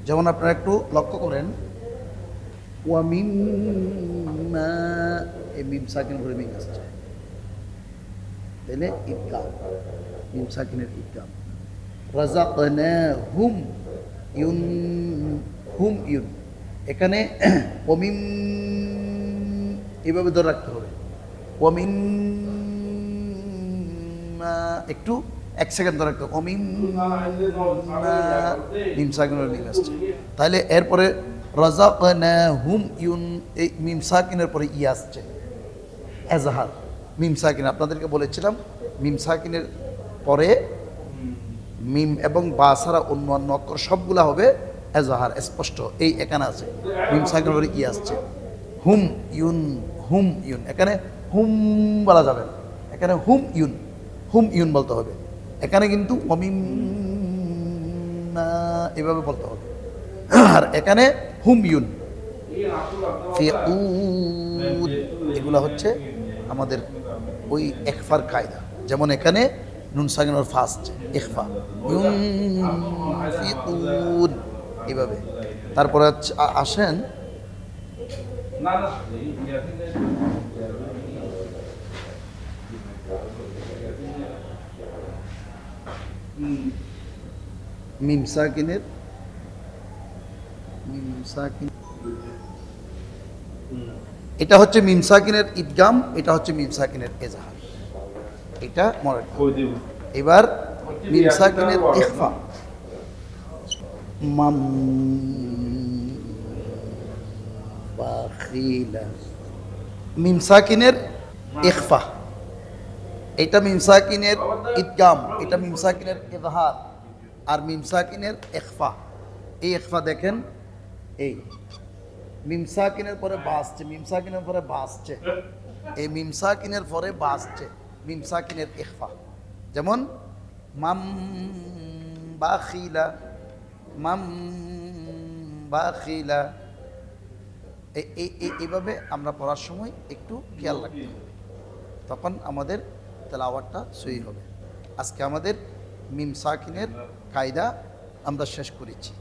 যেমন আপনারা একটু লক্ষ্য করেন, ওয়া মিম্মা, এই মিম সাকিন করে মিম আসছে, তাইলে ইদগাম, মিম সাকিনের ইদগাম। রাযাকনাহুম ইউন, হুম ইউন, এখানে ওমিম এভাবে ধরে রাখতে হবে। ওমিম একটু এক সেকেন্ড ধরে রাখতে হবে। ওমিম মিম সাকিনের মিম আসছে, তাহলে এরপরে রাযাকনাহুম ইউন, এই মিম সাকিনের পরে ই আসছে এজাহার। মিম সাকিন আপনাদেরকে বলেছিলাম, মিম সাকিনের পরে মিম এবং বা ছাড়া অন্য অক্ষর সবগুলা হবে এজাহার, স্পষ্ট। এই এখানে আছে মিম সাকিনের পরে ই আসছে, হুম ইউন, হুম ইউন, এখানে হুম বলা যাবে না, এখানে হুম ইউন, হুম ইউন বলতে হবে। এখানে কিন্তু অমিম এভাবে বলতে হবে, আর এখানে হুম ইউন, ফিউন, এগুলা হচ্ছে আমাদের ওই একফার কায়দা। যেমন এখানে নুন সাকিনের ফার্স্ট ইখফা, ইউনফিকুন, এভাবে। তারপরে আসেন মিম সাকিনের, মিম সাকিন, এটা হচ্ছে মিম সাকিনের ইদগাম, এটা হচ্ছে মিম সাকিনের এজাহার, এটা মনে রাখবেন। এবার মিম সাকিনের ইখফা, মাম বাখিলা, মিম সাকিনের ইখফা, এটা মিম সাকিনের ইদগাম, এটা মিম সাকিনের ইজহার, আর মিম সাকিনের ইখফা। এই ইখফা দেখেন, এই মিম সাকিনের পরে বা আসছে, মিম সাকিনের পরে বা আসছে, এই মিম সাকিনের পরে বা আসছে, মিম সাকিনের ইখফা। যেমন মাম বাখিলা, মাম বাখিলা, এইভাবে আমরা পড়ার সময় একটু খেয়াল রাখতে হবে, তখন আমাদের তেলাওয়াতটা সহি হবে। আজকে আমাদের মিম সাকিনের কায়দা আমরা শেষ করেছি।